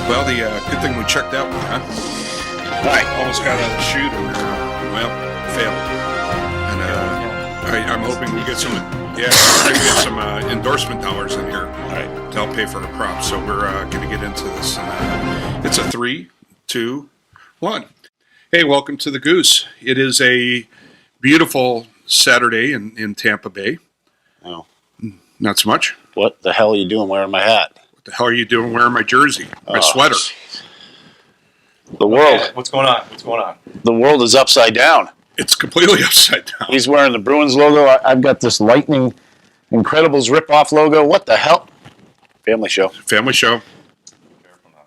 Well, the good thing we checked that one, huh? All right. Almost got out of the chute and, failed. And I'm hoping we get some, maybe get some endorsement dollars in here to help pay for our props. So we're going to get into this. And, it's a 3, 2, 1. Hey, welcome to the Goose. It is a beautiful Saturday in Tampa Bay. Oh. Not so much. What the hell are you doing wearing my hat? What the hell are you doing wearing my jersey, my sweater? The world. Okay, what's going on? The world is upside down. It's completely upside down. He's wearing the Bruins logo. I've got this Lightning Incredibles rip-off logo. What the hell? Family show. Family show.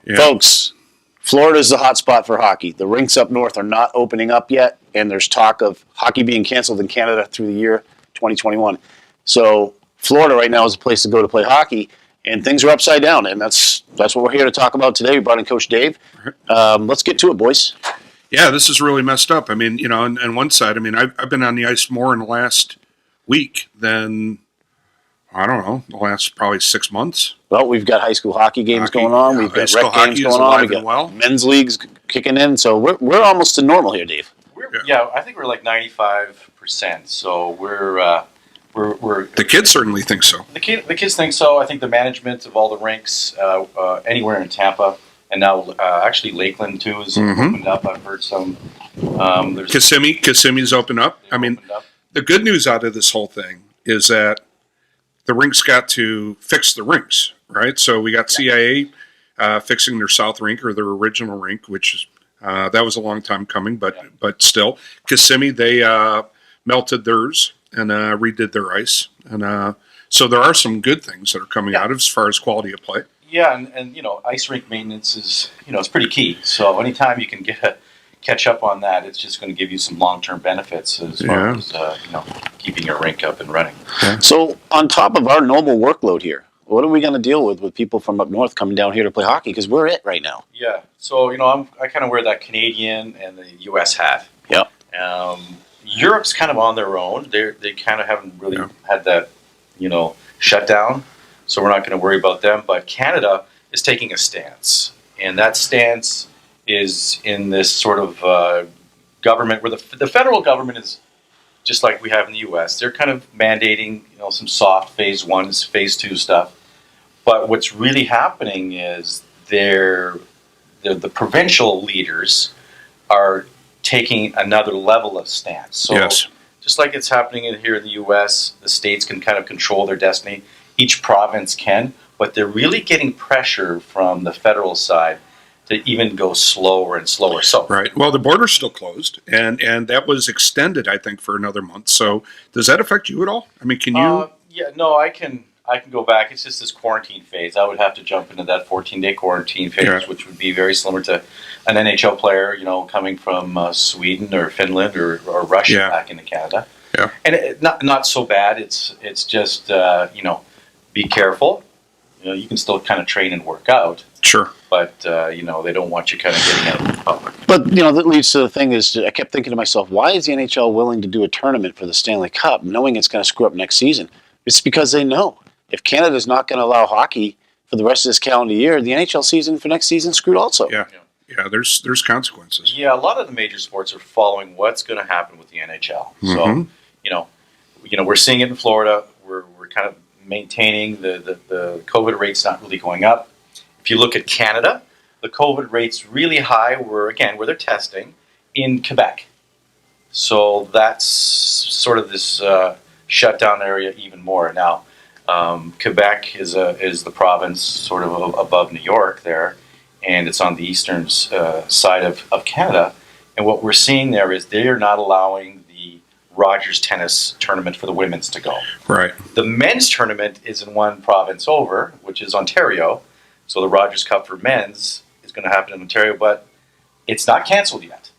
Yeah. Folks, Florida's the hot spot for hockey. The rinks up north are not opening up yet, and there's talk of hockey being canceled in Canada through the year 2021. So Florida right now is a place to go to play hockey, and things are upside down, and that's what we're here to talk about today. We brought in Coach Dave. Let's get to it, boys. Yeah, this is really messed up. I mean, you know, on one side, I mean, I've been on the ice more in the last week than, I don't know, the last probably 6 months. Well, we've got high school hockey games going on. We've got rec games going on. We've got men's leagues kicking in. So we're almost to normal here, Dave. I think we're like 95%. So we're the kids certainly think so. The kids think so. I think the management of all the rinks anywhere in Tampa, and now actually Lakeland too is opened up. I've heard some. Kissimmee's opened up. I mean, the good news out of this whole thing is that the rinks got to fix the rinks, right? So we got CIA fixing their south rink or their original rink, which is that was a long time coming, but still, Kissimmee they melted theirs and redid their ice, and so there are some good things that are coming out of as far as quality of play. Yeah, and you know, ice rink maintenance is it's pretty key. So anytime you can catch up on that, it's just going to give you some long-term benefits as far as keeping your rink up and running. Yeah. So on top of our normal workload here, what are we going to deal with people from up north coming down here to play hockey? Because we're it right now. Yeah. So I kind of wear that Canadian and the U.S. hat. Yep. Europe's kind of on their own. They kind of haven't really had that shutdown, so we're not going to worry about them. But Canada is taking a stance, and that stance is in this sort of government where the federal government is just like we have in the U.S. They're kind of mandating some soft phase 1, phase 2 stuff. But what's really happening is the provincial leaders are taking another level of stance. So just like it's happening here in the U.S., the states can kind of control their destiny. Each province can, but they're really getting pressure from the federal side to even go slower and slower. So Well, the border's still closed, and that was extended, I think, for another month. So does that affect you at all? I mean, can you? I can go back. It's just this quarantine phase. I would have to jump into that 14-day quarantine phase, which would be very similar to an NHL player, coming from Sweden or Finland or Russia back into Canada. Yeah. And not so bad. It's just be careful. You can still kind of train and work out. Sure. But they don't want you kind of getting out of the public. But that leads to the thing is, I kept thinking to myself, why is the NHL willing to do a tournament for the Stanley Cup, knowing it's going to screw up next season? It's because they know if Canada's not going to allow hockey for the rest of this calendar year, the NHL season for next season screwed also. Yeah. There's consequences. Yeah, a lot of the major sports are following what's going to happen with the NHL. So we're seeing it in Florida. We're kind of maintaining the COVID rate's not really going up. If you look at Canada, the COVID rate's really high where they're testing in Quebec. So that's sort of this shutdown area even more. Now, Quebec is the province sort of above New York there, and it's on the eastern side of Canada. And what we're seeing there is they are not allowing the Rogers tennis tournament for the women's to go. Right. The men's tournament is in one province over, which is Ontario. So the Rogers Cup for men's is going to happen in Ontario, but it's not canceled yet.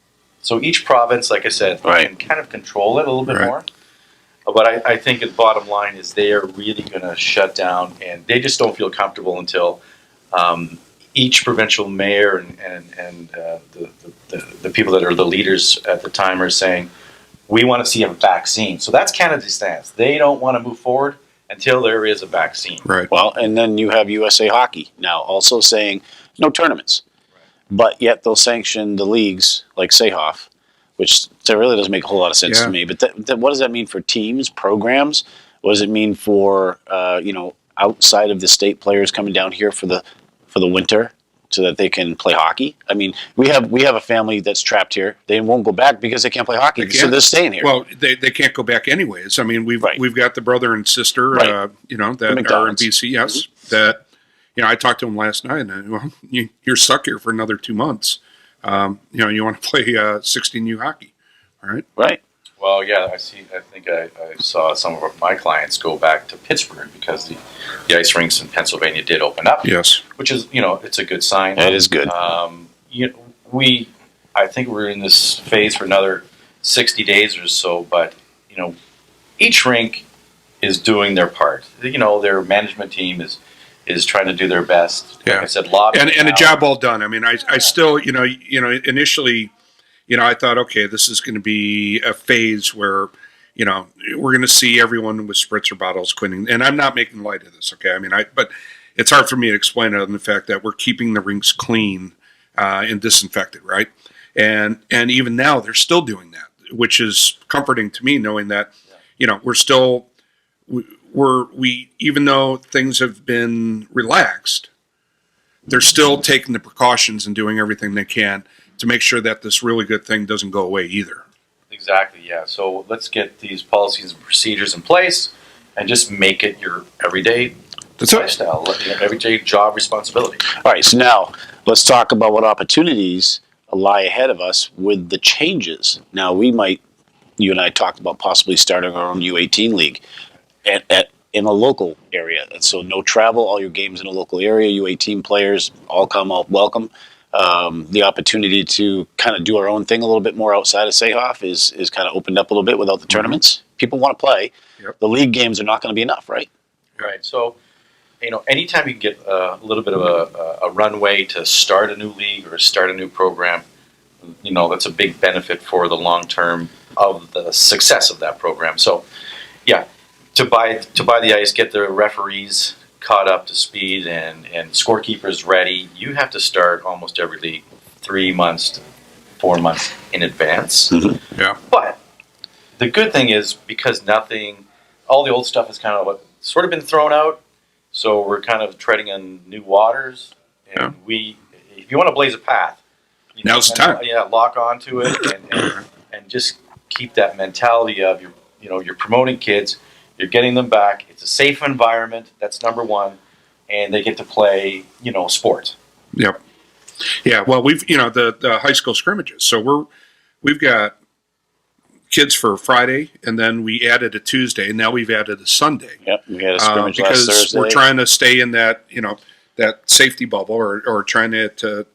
So each province, like I said, can kind of control it a little bit more. But I think the bottom line is they are really going to shut down, and they just don't feel comfortable until each provincial mayor and the people that are the leaders at the time are saying, we want to see a vaccine. So that's Canada's stance. They don't want to move forward until there is a vaccine. Right. Well, and then you have USA Hockey now also saying no tournaments. But yet they'll sanction the leagues like Seehoff, which that really doesn't make a whole lot of sense Yeah. to me. But what does that mean for teams, programs? What does it mean for outside of the state players coming down here for the winter so that they can play hockey? I mean, we have a family that's trapped here. They won't go back because they can't play hockey, They so can't. they're staying here. Well, they can't go back anyways. I mean, Right. we've got the brother and sister, Right. that are in McDonald's. BC. Yes, that I talked to them last night, and well, you're stuck here for another 2 months. You want to play 16U hockey, all right? Right. Well, yeah, I think I saw some of my clients go back to Pittsburgh because the ice rinks in Pennsylvania did open up. Yes. Which is, it's a good sign. That is good. I think we're in this phase for another 60 days or so, but each rink is doing their part. Their management team is trying to do their best. Yeah. Like I said, lobbying And a out. job well done. I mean, I still, initially, I thought, okay, this is going to be a phase where, we're going to see everyone with spritzer bottles quitting. And I'm not making light of this, okay? I mean, but it's hard for me to explain it on the fact that we're keeping the rinks clean and disinfected, right? And even now, they're still doing that, which is comforting to me, knowing that, we're still, we even though things have been relaxed, they're still taking the precautions and doing everything they can to make sure that this really good thing doesn't go away either. Exactly, yeah. So let's get these policies and procedures in place and just make it your everyday That's it. lifestyle, everyday job responsibility. All right, so now let's talk about what opportunities lie ahead of us with the changes. Now, you and I talked about possibly starting our own U18 league in a local area. And so no travel, all your games in a local area, U18 players all come, all welcome. The opportunity to kind of do our own thing a little bit more outside of Seehoff is kind of opened up a little bit without the tournaments. People want to play. Yep. The league games are not going to be enough, right? Right. So, anytime you can get a little bit of a runway to start a new league or start a new program, that's a big benefit for the long term of the success of that program. So, yeah, to buy the ice, get the referees caught up to speed and scorekeepers ready. You have to start almost every league 3 months to 4 months in advance. Yeah. But the good thing is because all the old stuff has kind of sort of been thrown out, so we're kind of treading on new waters. And if you want to blaze a path, Now's the time. Yeah, lock onto it and just keep that mentality of you're promoting kids, you're getting them back. It's a safe environment. That's number one, and they get to play sport. Yep. Yeah. Well, we've the high school scrimmages. So we've got kids for Friday, and then we added a Tuesday, and now we've added a Sunday. Yep, we had a scrimmage last because Thursday. we're trying to stay in that that safety bubble, or trying to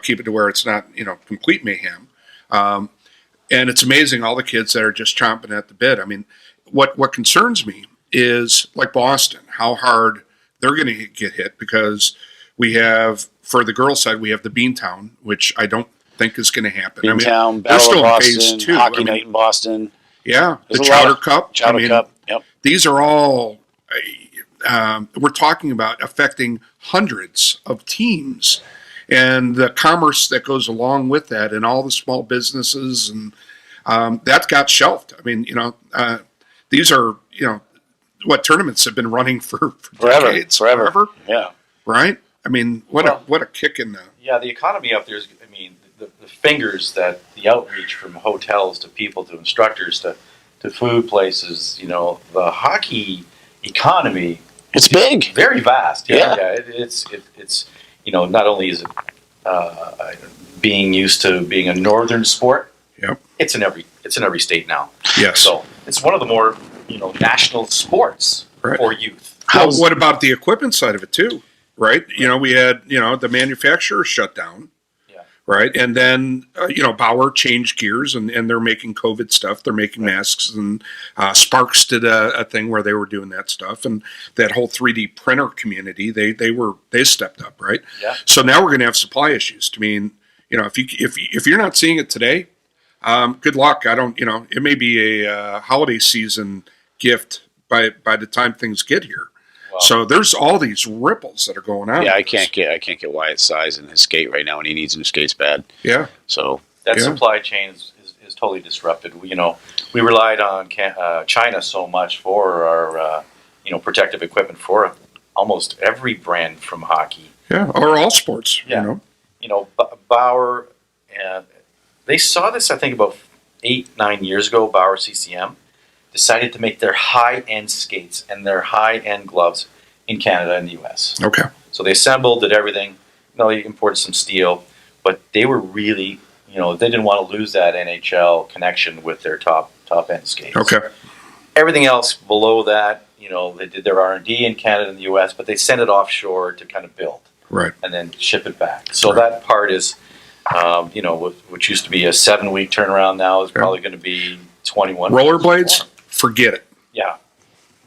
keep it to where it's not complete mayhem. And it's amazing all the kids that are just chomping at the bit. I mean, what concerns me is like Boston, how hard they're going to get hit, because we have, for the girls' side, we have the Beantown, which I don't think is going to happen. Beantown, they're Battle still of in phase Boston, two. Hockey Night in Boston. Yeah, the There's a lot Chowder of- Cup. Chowder Cup, yep. These are all, we're talking about affecting hundreds of teams, and the commerce that goes along with that, and all the small businesses, and that got shelved. I mean, these are, what tournaments have been running for Forever, decades, forever. Yeah. right? I mean, what a kick in the. Yeah, the economy up there is, the fingers that the outreach from hotels to people to instructors to food places, the hockey economy It's big. very vast. Yeah. It's not only is it being used to being a northern sport, Yep. it's in every state now. Yes. So it's one of the more national sports Right. for youth. Well, what about the equipment side of it too? Right. We had the manufacturers shut down. Yeah. Right. And then Bauer changed gears, and they're making COVID stuff. They're making masks, and Sparks did a thing where they were doing that stuff, and that whole 3D printer community, they stepped up. Right. Yeah. So now we're going to have supply issues. I mean, if you're not seeing it today, good luck. I don't. It may be a holiday season gift by the time things get here. So there's all these ripples that are going on. Yeah, I with this. can't get Wyatt's size in his skate right now, and he needs new skates bad. Yeah. So That Yeah. supply chain is totally disrupted. We relied on China so much for our protective equipment for almost every brand from hockey. Yeah. Or all sports. Yeah. You know. Bauer, they saw this, I think, about 8-9 years ago. Bauer CCM decided to make their high-end skates and their high-end gloves in Canada and the U.S. Okay. So they assembled, did everything. They imported some steel, but they were really, they didn't want to lose that NHL connection with their top-end skates. Okay. Everything else below that, they did their R&D in Canada and the U.S., but they sent it offshore to kind of build Right. and then ship it back. So Right. that part is, which used to be a 7-week turnaround now is probably going to be 21. Rollerblades, forget it. Yeah,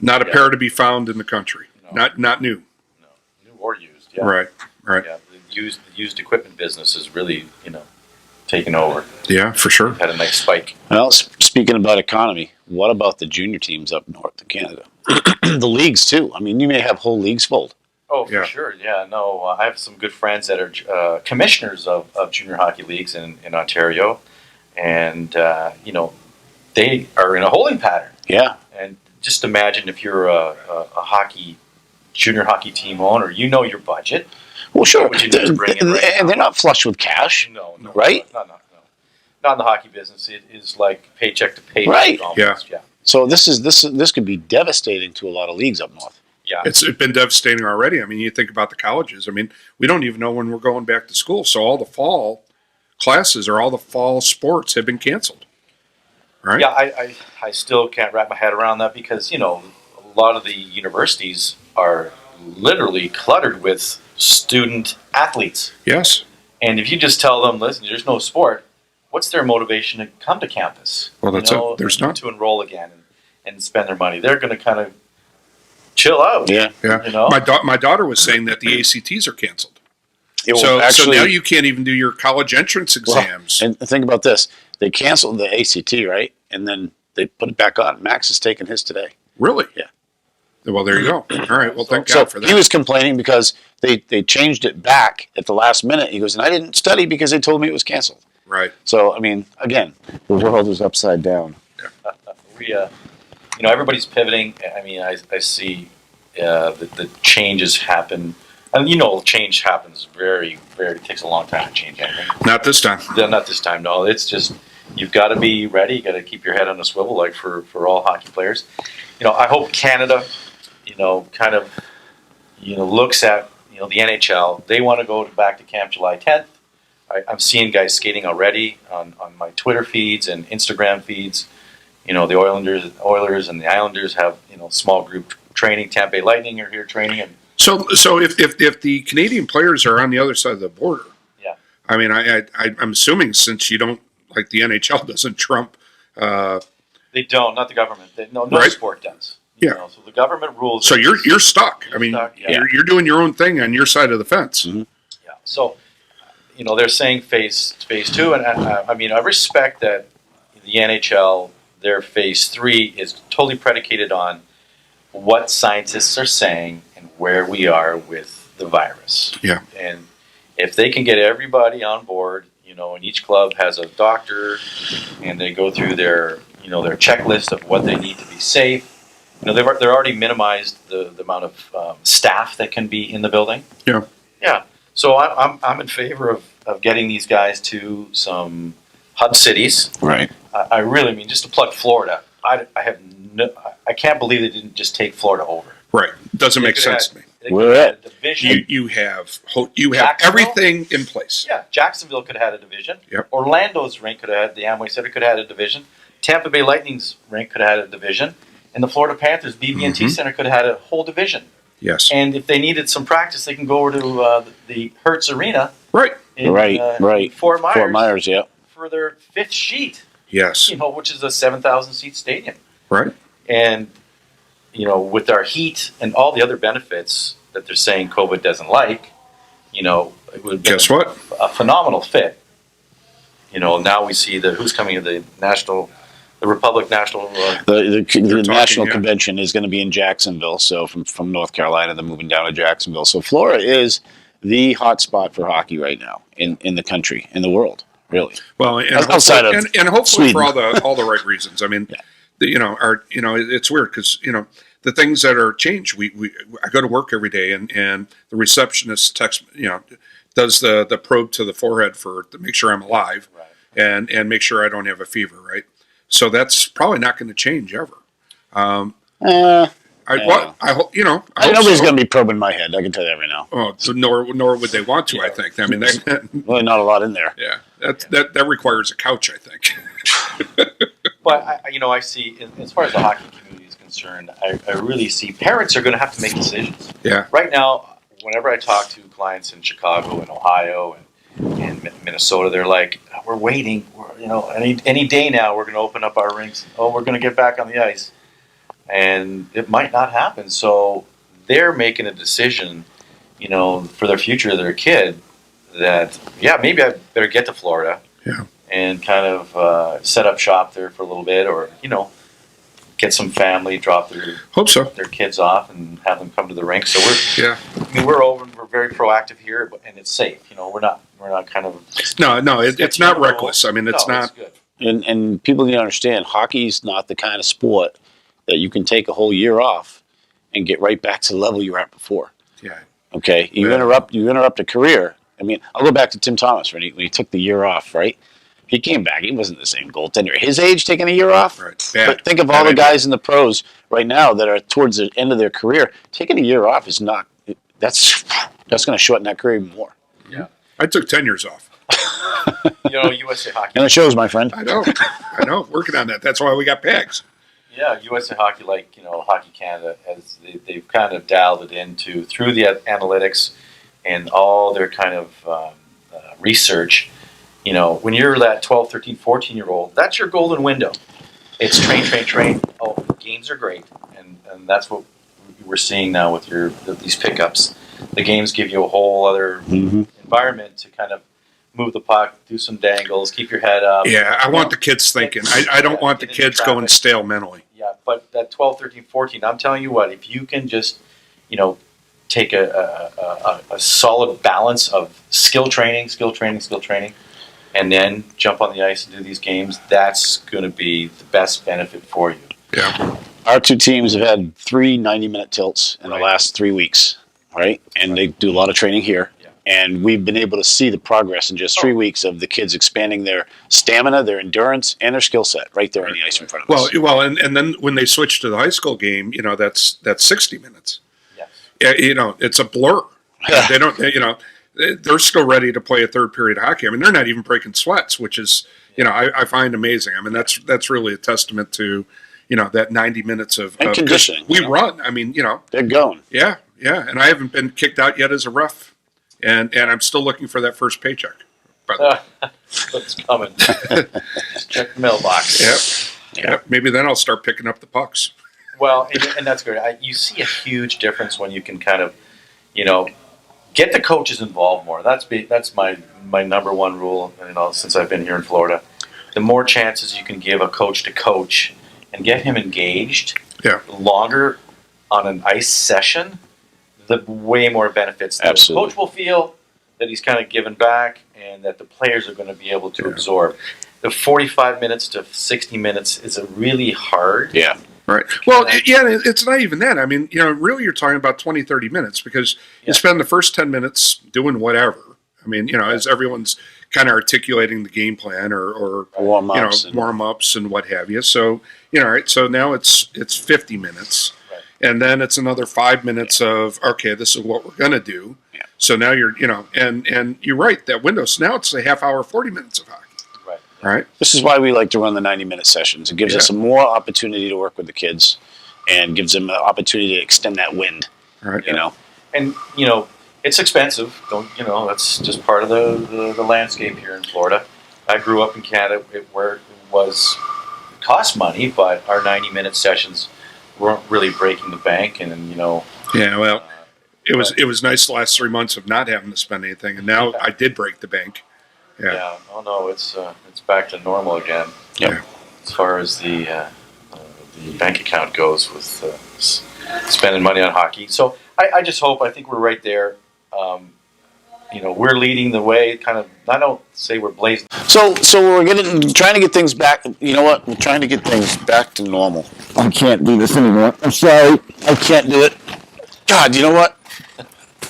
Not a Yeah. pair to be found in the country. No. Not new. new or used. Yeah. Right. Right. Yeah, the used equipment business is really, taken over. Yeah, for sure. Had a nice spike. well, speaking about economy, what about the junior teams up north of Canada? The leagues too. I mean, you may have whole leagues full. Oh, for Yeah. sure. Yeah, no, I have some good friends that are commissioners of junior hockey leagues in Ontario. And, they are in a holding pattern. Yeah, And just imagine if you're a junior hockey team owner, your budget. well, sure, What would you need to bring in right and now? they're not flush with cash. No, Right? No. Not in the hockey business. It is like paycheck to paycheck. Right. Almost. Yeah. So this could be devastating to a lot of leagues up north. Yeah. It's been devastating already. I mean, you think about the colleges. I mean, we don't even know when we're going back to school. So all the fall classes or all the fall sports have been canceled. Right? Yeah, I still can't wrap my head around that because, a lot of the universities are literally cluttered with student athletes. Yes. And if you just tell them, listen, there's no sport, what's their motivation to come to campus? Well, that's it. There's none. To enroll again and spend their money. They're going to kind of chill out. Yeah. Yeah. My daughter was saying that the ACTs are canceled. It will So actually, now you can't even do your college entrance exams. and think about this: they canceled the ACT, right? And then they put it back on. Max is taking his today. Really? Yeah. Well, there you go. All right. Well, thank So God for he that. was complaining because they changed it back at the last minute. He goes, and I didn't study because they told me it was canceled. Right. So I mean, again, the world is upside down. We, everybody's pivoting. I mean, I see the changes happen. And change happens it takes a long time to change anything. Not this time. Not this time, no. It's just, you've got to be ready. You got to keep your head on a swivel, like for all hockey players. I hope Canada, kind of, looks at, the NHL. They want to go back to camp July 10th. I'm seeing guys skating already on my Twitter feeds and Instagram feeds. The Oilers and the Islanders have, small group training. Tampa Bay Lightning are here training. And So if the Canadian players are on the other side of the border, yeah, I mean, I'm assuming since you don't like the NHL doesn't trump. they don't, not the government. No Right. sport does. Yeah. So the government rules. So you're stuck. I mean, stuck, yeah. you're doing your own thing on your side of the fence. Mm-hmm. Yeah. So, they're saying phase 2, and I respect that the NHL, their phase 3 is totally predicated on what scientists are saying and where we are with the virus. Yeah. And if they can get everybody on board, and each club has a doctor, and they go through their checklist of what they need to be safe. They're already minimized the amount of staff that can be in the building. Yeah. Yeah. So I'm in favor of getting these guys to some hub cities. Right. I really mean, just to plug Florida. I can't believe they didn't just take Florida over. Right. Doesn't They make could sense have- to me. they Where could have at? had a division. You have Jacksonville? everything in place. Yeah, Jacksonville could have had a division. Yep. Orlando's rink could have had, the Amway Center could have had a division. Tampa Bay Lightning's rink could have had a division. And the Florida Panthers BB&T Mhm. Center could have had a whole division. Yes. And if they needed some practice, they can go over to the Hertz Arena Right. in Right. Fort Myers, Fort Myers, yeah. for their 5th sheet, Yes. which is a 7,000 seat stadium. Right. And, with our heat and all the other benefits that they're saying COVID doesn't like, it would have been Guess what? a phenomenal fit. Now we see who's coming to the National the Republic National. The talking, national yeah. convention is going to be in Jacksonville. So from North Carolina, they're moving down to Jacksonville. So Florida is the hot spot for hockey right now in the country, in the world, really. Well, and Outside hopefully, of and hopefully for Sweden. all the right reasons. I mean, it's weird because the things that are changed. I go to work every day, and the receptionist texts, does the probe to the forehead to make sure I'm alive, Right. and make sure I don't have a fever, right? So that's probably not going to change ever. I hope Nobody's so. going to be probing my head. I can tell you that right now. Oh, so nor would they want to. I think. I mean, Really, not a lot in there. yeah, that requires a couch. I think. But I see as far as the hockey community is concerned, I really see parents are going to have to make decisions. Yeah. Right now, whenever I talk to clients in Chicago and Ohio and Minnesota, they're like, "We're waiting. Any day now, we're going to open up our rinks. Oh, we're going to get back on the ice." And it might not happen. So they're making a decision, for their future of their kid that, maybe I better get to Florida and kind of set up shop there for a little bit, or, get some family, drop Hope so. their kids off and have them come to the rink. So Yeah. we're very proactive here, and it's safe. We're not kind of. No, it's not reckless. I mean, it's not. It's good. And people need to understand, hockey's not the kind of sport that you can take a whole year off and get right back to the level you were at before. Yeah. Okay, you Yeah. interrupt a career. I mean, I'll go back to Tim Thomas when he took the year off, right? He came back. He wasn't the same goaltender. His age, taking a year off. Right. But think of all the guys in the pros right now that are towards the end of their career. Taking a year off is not. That's going to shorten that career even more. Yeah. I took 10 years off. USA Hockey. And it shows, my friend. I know. Working on that. That's why we got PAGs. Yeah, USA Hockey, Hockey Canada, they've kind of dialed it into through the analytics and all their kind of research. When you're that 12, 13, 14-year-old, that's your golden window. It's train. Oh, games are great, and that's what we're seeing now with these pickups. The games give you a whole other environment to kind of move the puck, do some dangles, keep your head up. Yeah, I want the kids thinking. I don't want the get into kids going traffic. stale mentally. Yeah, but that 12, 13, 14, I'm telling you what, if you can just, take a solid balance of skill training, and then jump on the ice and do these games, that's going to be the best benefit for you. Yeah. Our two teams have had 3 90-minute tilts in the Right. last 3 weeks, right? And they do a lot of training here. Yeah. And we've been able to see the progress in just 3 weeks of the kids expanding their stamina, their endurance, and their skill set right there on the ice in front of us. Well, and then when they switch to the high school game, that's 60 minutes. Yes. Yeah, it's a blur. They don't. They're still ready to play a third period of hockey. I mean, they're not even breaking sweats, which is I find amazing. I mean, that's really a testament to that 90 minutes of conditioning. We run. I mean, They're going. Yeah, and I haven't been kicked out yet as a ref, and I'm still looking for that first paycheck. By the way. What's coming? Just check the mailbox. Yep. Maybe then I'll start picking up the pucks. Well, and that's good. You see a huge difference when you can kind of, get the coaches involved more. That's my number one rule. Since I've been here in Florida, the more chances you can give a coach to coach and get him engaged, longer on an ice session, the way more benefits that the Absolutely. coach will feel that he's kind of given back, and that the players are going to be able to absorb. The 45 minutes to 60 minutes is a really hard. Yeah. Right. Well, it's not even that. I mean, really you're talking about 20, 30 minutes because you spend the first 10 minutes doing whatever. I mean, as everyone's kind of articulating the game plan or Warm-ups. warm-ups and what have you. So, right, so now it's 50 minutes. Right. And then it's another 5 minutes of, okay, this is what we're going to do. Yeah. So now you're, and you're right, that window. So now it's a half hour, 40 minutes of hockey. Right. Right. This is why we like to run the 90-minute sessions. It gives us more opportunity to work with the kids and gives them an opportunity to extend that wind, Right. And it's expensive. That's just part of the landscape here in Florida. I grew up in Canada where it cost money, but our 90-minute sessions weren't really breaking the bank, and Yeah. Well, it was nice the last 3 months of not having to spend anything, and now I did break the bank. Yeah. Oh no, it's back to normal again. Yep. as far as the bank account goes with spending money on hockey. So I just hope. I think we're right there. We're leading the way. Kind of. I don't say we're blazing. So we're trying to get things back. You know what? We're trying to get things back to normal. I can't do this anymore. I'm sorry. I can't do it. God, you know what?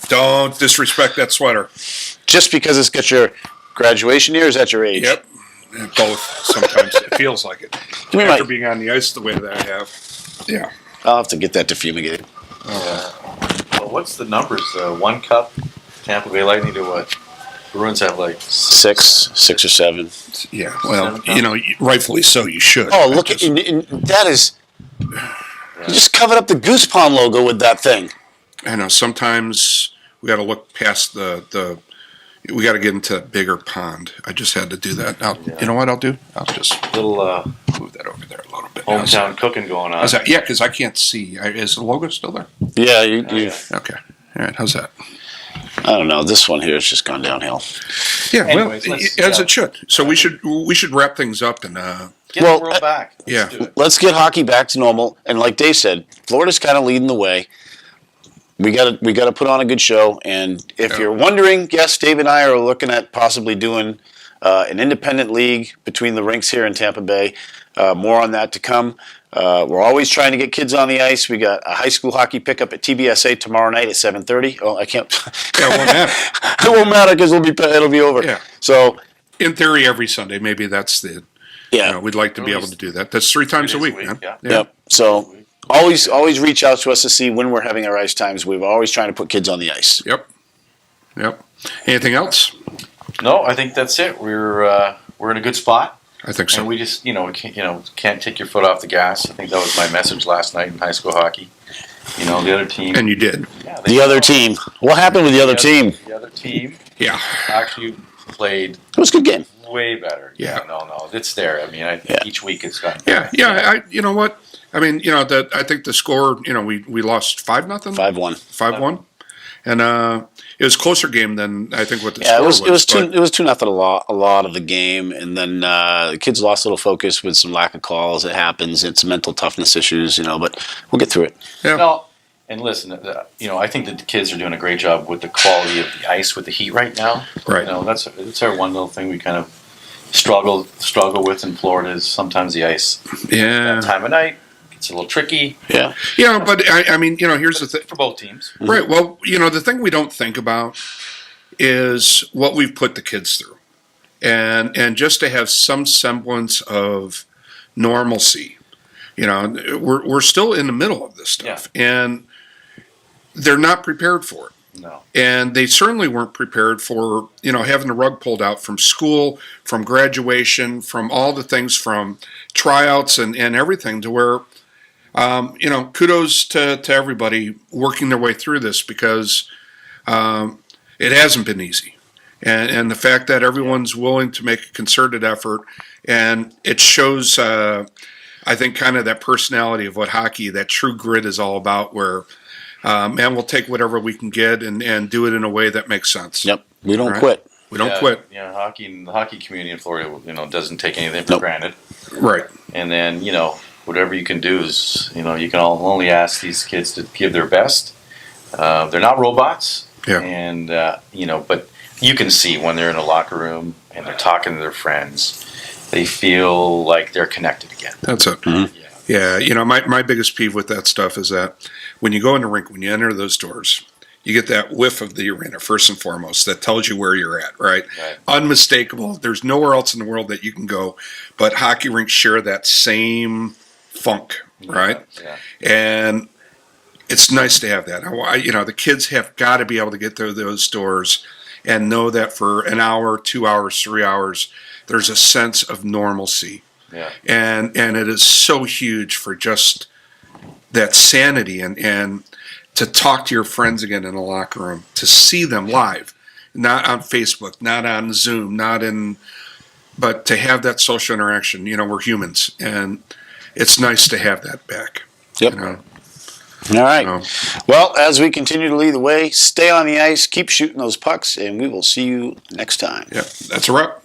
Don't disrespect that sweater. Just because it's got your graduation year, is that your age? Yep. Both. Sometimes it feels like it. me After my- being on the ice the way that I have. Yeah. I'll have to get that defumigated. Well, what's the numbers? 1 cup, Tampa Bay Lightning to what? Bruins have like 6 or 7. Yeah. Well, rightfully so. You should. Oh, look at that is. You just covered up the Goose Pond logo with that thing. I know. Sometimes we got to look past the. We got to get into a bigger pond. I just had to do that. You know what I'll do? I'll just little move that over there a little bit. hometown cooking going on. How's that? Yeah, because I can't see. Is the logo still there? Yeah, yeah. Okay. All right. How's that? I don't know. This one here has just gone downhill. Yeah. Anyways, well, let's- as yeah. it should. So we should wrap things up and. Get Well, the world back. yeah. Do it. Let's get hockey back to normal. And like Dave said, Florida's kind of leading the way. We got to put on a good show. And if you're wondering, yes, Dave and I are looking at possibly doing an independent league between the rinks here in Tampa Bay. More on that to come. We're always trying to get kids on the ice. We got a high school hockey pickup at TBSA tomorrow night at 7:30. Oh, I can't. Yeah, it won't matter. It won't matter because it'll be over. Yeah. So In theory, every Sunday, maybe that's the. yeah. We'd like to be able to do that. That's 3 times a days a week, week, man. yeah. Yep. So always reach out to us to see when we're having our ice times. We're always trying to put kids on the ice. Yep. Anything else? No, I think that's it. We're in a good spot. I think so. And we just, can't take your foot off the gas. I think that was my message last night in high school hockey. The other team. And you did. Yeah, The other team. What happened with the other team? The other team Yeah. actually played It was a good game. way better. Yeah. No, it's there. I mean, Yeah. each week it's gotten. Yeah. You know what? I mean, I think the score. We lost 5-0. 5-1. 5-1, and it was a closer game than I think what the Yeah, score it was but- 2-0 a lot of the game, and then the kids lost a little focus with some lack of calls. It happens. It's mental toughness issues, but we'll get through it. Yeah. No, and listen, I think that the kids are doing a great job with the quality of the ice with the heat right now. Right. That's our one little thing we kind of struggle with in Florida is sometimes the ice. Yeah. That time of night, it's a little tricky Yeah. Yeah, but I mean, here's the thing. for both teams. Right. Well, the thing we don't think about is what we've put the kids through, and just to have some semblance of normalcy. We're still in the middle of this stuff, and they're not prepared for it. No. And they certainly weren't prepared for, having the rug pulled out from school, from graduation, from all the things, from tryouts and everything, to where, kudos to everybody working their way through this, because it hasn't been easy. And the fact that everyone's willing to make a concerted effort, and it shows, I think, kind of that personality of what hockey, that true grit is all about, where we'll take whatever we can get and do it in a way that makes sense. Yep. We don't Right. quit. We don't quit. Yeah, the hockey community in Florida, doesn't take anything for Nope. granted. Right. And then, whatever you can do is, you can only ask these kids to give their best. They're not robots. Yeah. And, but you can see when they're in a locker room and they're talking to their friends, they feel like they're connected again. That's it. Yeah. Yeah. My biggest peeve with that stuff is that when you go in the rink, when you enter those doors, you get that whiff of the arena, first and foremost, that tells you where you're at, right? Right. Unmistakable. There's nowhere else in the world that you can go, but hockey rinks share that same funk, right? Yeah. And it's nice to have that. The kids have got to be able to get through those doors and know that for an hour, 2 hours, 3 hours, there's a sense of normalcy. Yeah. And it is so huge for just that sanity and to talk to your friends again in a locker room, to see them live, not on Facebook, not on Zoom, but to have that social interaction. We're humans, and it's nice to have that back. Yep. All right. Well, as we continue to lead the way, stay on the ice, keep shooting those pucks, and we will see you next time. Yeah, that's a wrap.